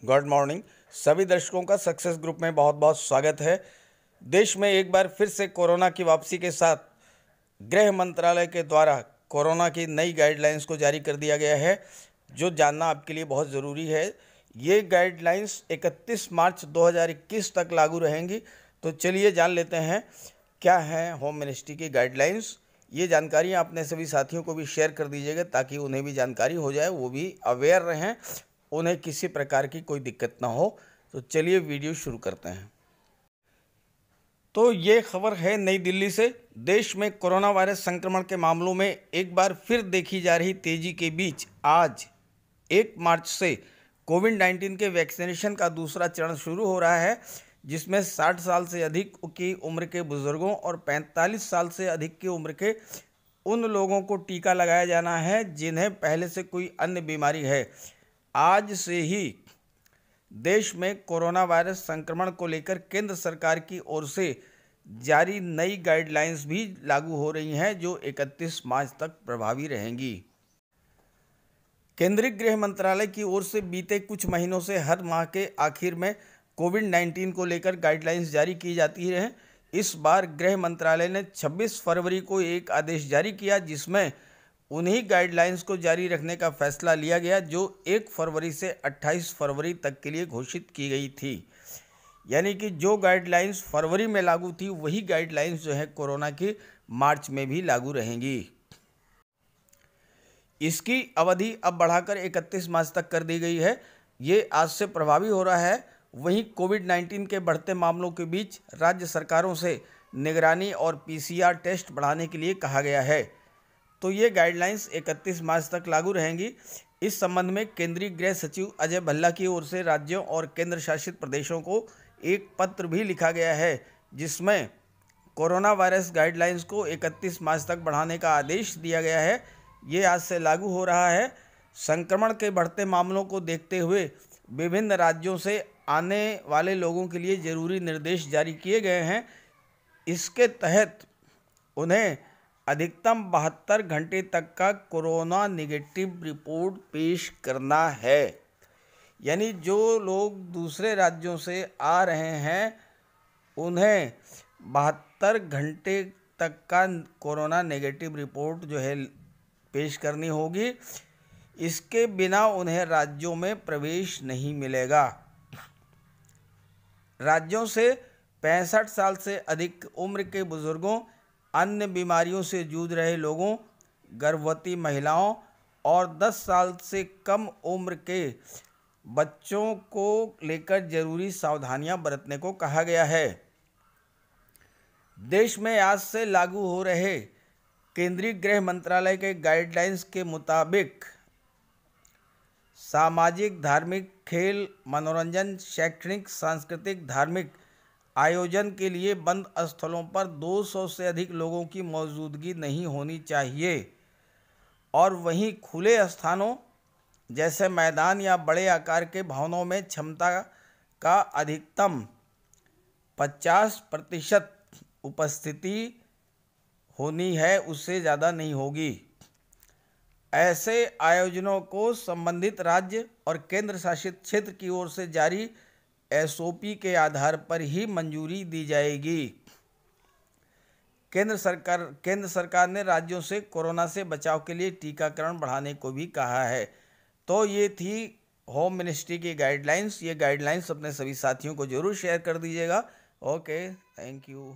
Good morning. सभी दर्शकों का सक्सेस ग्रुप में बहुत बहुत स्वागत है। देश में एक बार फिर से कोरोना की वापसी के साथ गृह मंत्रालय के द्वारा कोरोना की नई गाइडलाइंस को जारी कर दिया गया है, जो जानना आपके लिए बहुत ज़रूरी है। ये गाइडलाइंस 31 मार्च 2021 तक लागू रहेंगी। तो चलिए जान लेते हैं क्या है होम मिनिस्ट्री की गाइडलाइंस। ये जानकारी अपने सभी साथियों को भी शेयर कर दीजिएगा ताकि उन्हें भी जानकारी हो जाए, वो भी अवेयर रहें, उन्हें किसी प्रकार की कोई दिक्कत ना हो। तो चलिए वीडियो शुरू करते हैं। तो ये खबर है नई दिल्ली से। देश में कोरोना वायरस संक्रमण के मामलों में एक बार फिर देखी जा रही तेजी के बीच आज 1 मार्च से कोविड-19 के वैक्सीनेशन का दूसरा चरण शुरू हो रहा है, जिसमें 60 साल से अधिक की उम्र के बुजुर्गों और 45 साल से अधिक की उम्र के उन लोगों को टीका लगाया जाना है जिन्हें पहले से कोई अन्य बीमारी है। आज से ही देश में कोरोना वायरस संक्रमण को लेकर केंद्र सरकार की ओर से जारी नई गाइडलाइंस भी लागू हो रही हैं, जो 31 मार्च तक प्रभावी रहेंगी। केंद्रीय गृह मंत्रालय की ओर से बीते कुछ महीनों से हर माह के आखिर में कोविड-19 को लेकर गाइडलाइंस जारी की जाती हैं। इस बार गृह मंत्रालय ने 26 फरवरी को एक आदेश जारी किया, जिसमें उन्हीं गाइडलाइंस को जारी रखने का फैसला लिया गया जो 1 फरवरी से 28 फरवरी तक के लिए घोषित की गई थी। यानी कि जो गाइडलाइंस फरवरी में लागू थी वही गाइडलाइंस जो है कोरोना की मार्च में भी लागू रहेंगी। इसकी अवधि अब बढ़ाकर 31 मार्च तक कर दी गई है। ये आज से प्रभावी हो रहा है। वहीं कोविड-19 के बढ़ते मामलों के बीच राज्य सरकारों से निगरानी और पीसीआर टेस्ट बढ़ाने के लिए कहा गया है। तो ये गाइडलाइंस 31 मार्च तक लागू रहेंगी। इस संबंध में केंद्रीय गृह सचिव अजय भल्ला की ओर से राज्यों और केंद्र शासित प्रदेशों को एक पत्र भी लिखा गया है, जिसमें कोरोना वायरस गाइडलाइंस को 31 मार्च तक बढ़ाने का आदेश दिया गया है। ये आज से लागू हो रहा है। संक्रमण के बढ़ते मामलों को देखते हुए विभिन्न राज्यों से आने वाले लोगों के लिए जरूरी निर्देश जारी किए गए हैं। इसके तहत उन्हें अधिकतम 72 घंटे तक का कोरोना नेगेटिव रिपोर्ट पेश करना है। यानी जो लोग दूसरे राज्यों से आ रहे हैं उन्हें 72 घंटे तक का कोरोना नेगेटिव रिपोर्ट जो है पेश करनी होगी। इसके बिना उन्हें राज्यों में प्रवेश नहीं मिलेगा। राज्यों से 65 साल से अधिक उम्र के बुजुर्गों, अन्य बीमारियों से जूझ रहे लोगों, गर्भवती महिलाओं और 10 साल से कम उम्र के बच्चों को लेकर जरूरी सावधानियां बरतने को कहा गया है। देश में आज से लागू हो रहे केंद्रीय गृह मंत्रालय के गाइडलाइंस के मुताबिक सामाजिक, धार्मिक, खेल, मनोरंजन, शैक्षणिक, सांस्कृतिक, धार्मिक आयोजन के लिए बंद स्थलों पर 200 से अधिक लोगों की मौजूदगी नहीं होनी चाहिए। और वहीं खुले स्थानों जैसे मैदान या बड़े आकार के भवनों में क्षमता का अधिकतम 50% उपस्थिति होनी है, उससे ज़्यादा नहीं होगी। ऐसे आयोजनों को संबंधित राज्य और केंद्र शासित क्षेत्र की ओर से जारी एसओपी के आधार पर ही मंजूरी दी जाएगी। केंद्र सरकार ने राज्यों से कोरोना से बचाव के लिए टीकाकरण बढ़ाने को भी कहा है। तो ये थी होम मिनिस्ट्री की गाइडलाइंस। ये गाइडलाइंस अपने सभी साथियों को जरूर शेयर कर दीजिएगा। Okay, thank you.